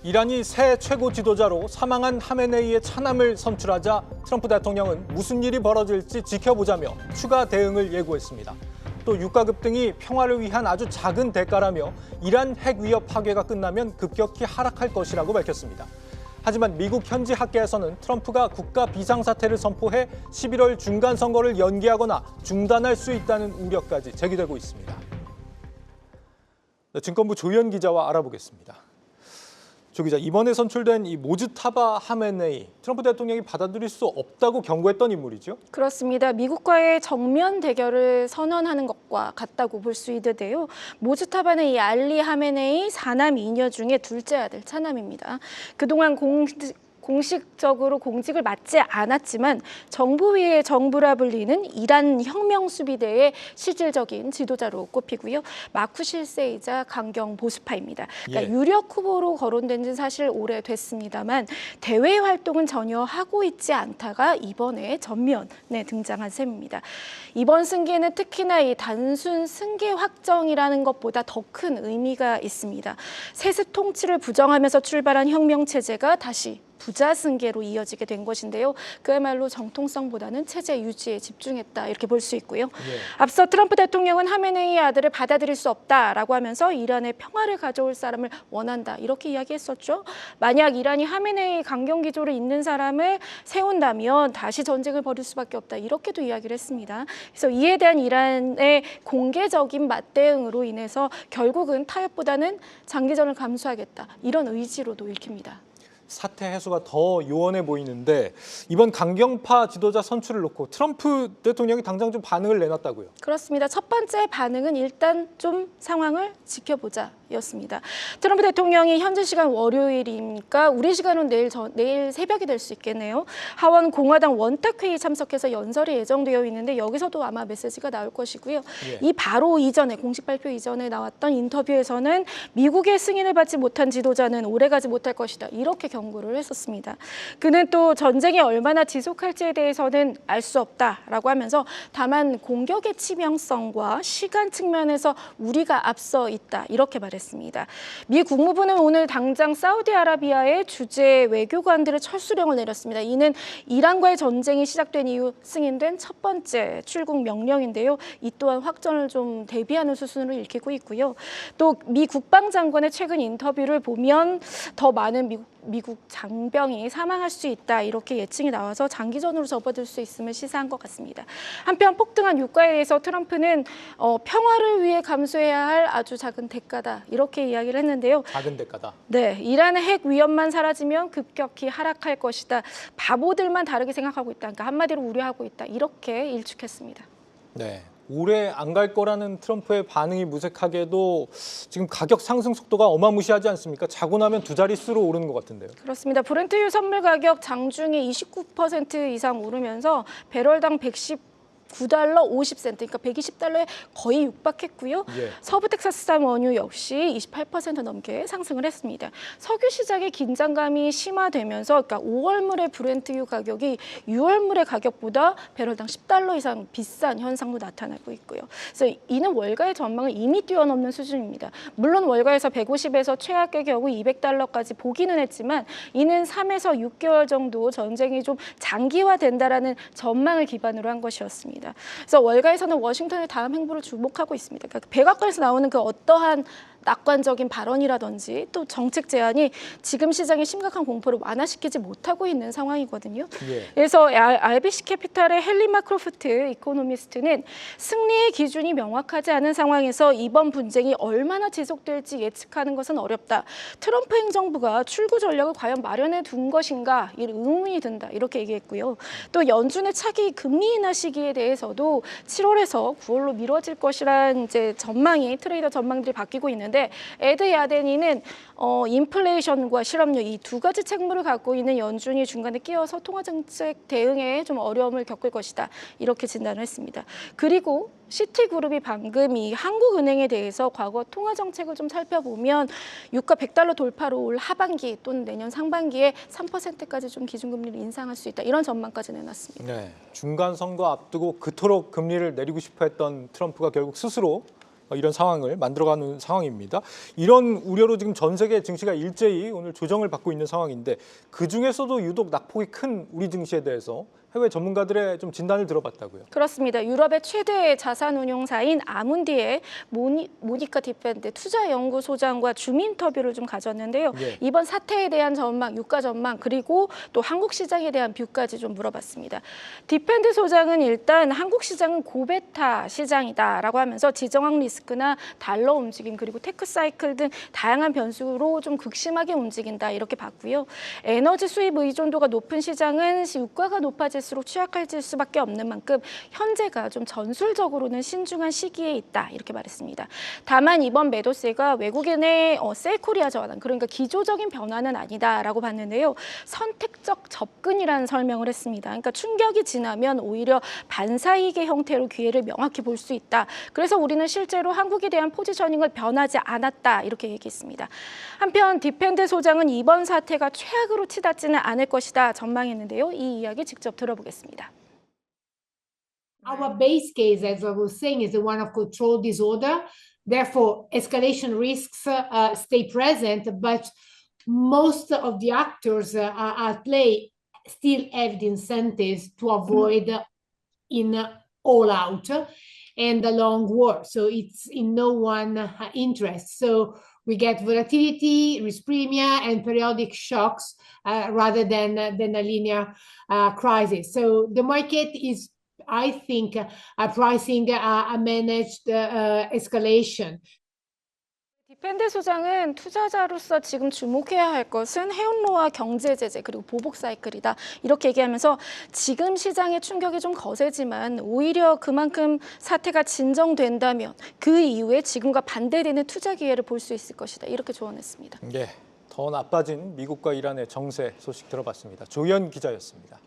이란이 새 최고 지도자로 사망한 하메네이의 차남을 선출하자 트럼프 대통령은 무슨 일이 벌어질지 지켜보자며 추가 대응을 예고했습니다. 또 유가 급등이 평화를 위한 아주 작은 대가라며 이란 핵 위협 파괴가 끝나면 급격히 하락할 것이라고 밝혔습니다. 하지만 미국 현지 학계에서는 트럼프가 국가 비상사태를 선포해 11월 중간 선거를 연기하거나 중단할 수 있다는 우려까지 제기되고 있습니다. 증권부 조현 기자와 알아보겠습니다. 조 기자, 이번에 선출된 이 모즈타바 하메네이, 트럼프 대통령이 받아들일 수 없다고 경고했던 인물이죠? 그렇습니다. 미국과의 정면 대결을 선언하는 것과 같다고 볼 수 있는데요. 모즈타바는 이 알리 하메네이 4남 2녀 중에 둘째 아들 차남입니다. 그동안 공식적으로 공직을 맡지 않았지만 정부위의 정부라 불리는 이란 혁명수비대의 실질적인 지도자로 꼽히고요. 마쿠 실세이자 강경 보수파입니다. 그러니까 유력 후보로 거론된 지는 사실 오래됐습니다만 대외 활동은 전혀 하고 있지 않다가 이번에 전면에 등장한 셈입니다. 이번 승계는 특히나 이 단순 승계 확정이라는 것보다 더 큰 의미가 있습니다. 세습 통치를 부정하면서 출발한 혁명 체제가 다시 부자 승계로 이어지게 된 것인데요. 그야말로 정통성보다는 체제 유지에 집중했다 이렇게 볼 수 있고요. 앞서 트럼프 대통령은 하메네이의 아들을 받아들일 수 없다라고 하면서 이란의 평화를 가져올 사람을 원한다 이렇게 이야기했었죠. 만약 이란이 하메네이 강경 기조를 잇는 사람을 세운다면 다시 전쟁을 벌일 수밖에 없다 이렇게도 이야기를 했습니다. 그래서 이에 대한 이란의 공개적인 맞대응으로 인해서 결국은 타협보다는 장기전을 감수하겠다 이런 의지로도 읽힙니다. 사태 해소가 더 요원해 보이는데 이번 강경파 지도자 선출을 놓고 트럼프 대통령이 당장 좀 반응을 내놨다고요? 그렇습니다. 첫 번째 반응은 일단 좀 상황을 지켜보자 였습니다. 트럼프 대통령이 현지 시간 월요일이니까 우리 시간은 내일 새벽이 될 수 있겠네요. 하원 공화당 원탁회의 참석해서 연설이 예정되어 있는데 여기서도 아마 메시지가 나올 것이고요. 이 바로 이전에 공식 발표 이전에 나왔던 인터뷰에서는 미국의 승인을 받지 못한 지도자는 오래가지 못할 것이다. 이렇게 경고를 했었습니다. 그는 또 전쟁이 얼마나 지속할지에 대해서는 알 수 없다라고 하면서 다만 공격의 치명성과 시간 측면에서 우리가 앞서 있다. 이렇게 말했습니다. 미 국무부는 오늘 당장 사우디아라비아의 주재 외교관들의 철수령을 내렸습니다. 이는 이란과의 전쟁이 시작된 이후 승인된 첫 번째 출국 명령인데요. 이 또한 확전을 좀 대비하는 수순으로 읽히고 있고요. 또 미 국방장관의 최근 인터뷰를 보면 더 많은 미국 장병이 사망할 수 있다 이렇게 예측이 나와서 장기전으로 접어들 수 있음을 시사한 것 같습니다. 한편 폭등한 유가에 대해서 트럼프는 평화를 위해 감수해야 할 아주 작은 대가다 이렇게 이야기를 했는데요. 작은 대가다. 네, 이란의 핵 위협만 사라지면 급격히 하락할 것이다. 바보들만 다르게 생각하고 있다. 그러니까 한마디로 우려하고 있다. 이렇게 일축했습니다. 네. 오래 안 갈 거라는 트럼프의 반응이 무색하게도 지금 가격 상승 속도가 어마무시하지 않습니까? 자고 나면 두 자릿수로 오르는 것 같은데요. 그렇습니다. 브렌트유 선물 가격 장중에 29% 이상 오르면서 배럴당 119달러 50센트, 그러니까 120달러에 거의 육박했고요. 서부 텍사스산 원유 역시 28% 넘게 상승을 했습니다. 석유 시장의 긴장감이 심화되면서 그러니까 5월물의 브렌트유 가격이 6월물의 가격보다 배럴당 10달러 이상 비싼 현상도 나타나고 있고요. 그래서 이는 월가의 전망을 이미 뛰어넘는 수준입니다. 물론 월가에서 150에서 최악의 경우 200달러까지 보기는 했지만 이는 3에서 6개월 정도 전쟁이 좀 장기화된다라는 전망을 기반으로 한 것이었습니다. 그래서 월가에서는 워싱턴의 다음 행보를 주목하고 있습니다. 그러니까 백악관에서 나오는 그 어떠한 낙관적인 발언이라든지 또 정책 제안이 지금 시장의 심각한 공포를 완화시키지 못하고 있는 상황이거든요. 그래서 RBC 캐피탈의 헨리 마크로프트 이코노미스트는 승리의 기준이 명확하지 않은 상황에서 이번 분쟁이 얼마나 지속될지 예측하는 것은 어렵다. 트럼프 행정부가 출구 전략을 과연 마련해 둔 것인가 이 의문이 든다 이렇게 얘기했고요. 또 연준의 차기 금리 인하 시기에 대해서도 7월에서 9월로 미뤄질 것이란 이제 전망이 트레이더 전망들이 바뀌고 있는데 에드 야데니는 인플레이션과 실업률 이 두 가지 책무를 갖고 있는 연준이 중간에 끼어서 통화정책 대응에 좀 어려움을 겪을 것이다 이렇게 진단을 했습니다. 그리고 시티그룹이 방금 이 한국은행에 대해서 과거 통화정책을 좀 살펴보면 유가 100달러 돌파로 올 하반기 또는 내년 상반기에 3%까지 좀 기준금리를 인상할 수 있다 이런 전망까지 내놨습니다. 네, 중간 선거 앞두고 그토록 금리를 내리고 싶어 했던 트럼프가 결국 스스로 이런 상황을 만들어가는 상황입니다. 이런 우려로 지금 전 세계 증시가 일제히 오늘 조정을 받고 있는 상황인데 그중에서도 유독 낙폭이 큰 우리 증시에 대해서 해외 전문가들의 좀 진단을 들어봤다고요. 그렇습니다. 유럽의 최대 자산운용사인 아문디의 모니카 디펜드 투자연구소장과 줌 인터뷰를 좀 가졌는데요. 예. 이번 사태에 대한 전망, 유가 전망, 그리고 또 한국 시장에 대한 뷰까지 좀 물어봤습니다. 디펜드 소장은 일단 한국 시장은 고베타 시장이다라고 하면서 지정학 리스크나 달러 움직임 그리고 테크 사이클 등 다양한 변수로 좀 극심하게 움직인다 이렇게 봤고요. 에너지 수입 의존도가 높은 시장은 유가가 높아질수록 취약할 수밖에 없는 만큼 현재가 좀 전술적으로는 신중한 시기에 있다 이렇게 말했습니다. 다만 이번 매도세가 외국인의 셀코리아 전환 그러니까 기조적인 변화는 아니다라고 봤는데요. 선택적 접근이라는 설명을 했습니다. 그러니까 충격이 지나면 오히려 반사이익의 형태로 기회를 명확히 볼 수 있다. 그래서 우리는 실제로 한국에 대한 포지셔닝을 변하지 않았다 이렇게 얘기했습니다. 한편 디펜드 소장은 이번 사태가 최악으로 치닫지는 않을 것이다 전망했는데요. 이 이야기 직접 들어보겠습니다. Our base case, as I was saying, is the one of control disorder. Therefore, escalation risks stay present, but most of the actors at play still have the incentives to avoid in all out and a long war. So it's in no one interest. So we get volatility, risk premia, and periodic shocks rather than a linear crisis. So the market is, I think, pricing a managed escalation. 디펜드 소장은 투자자로서 지금 주목해야 할 것은 해운로와 경제 제재 그리고 보복 사이클이다 이렇게 얘기하면서 지금 시장의 충격이 좀 거세지만 오히려 그만큼 사태가 진정된다면 그 이후에 지금과 반대되는 투자 기회를 볼 수 있을 것이다 이렇게 조언했습니다. 더 나빠진 미국과 이란의 정세 소식 들어봤습니다. 조현 기자였습니다.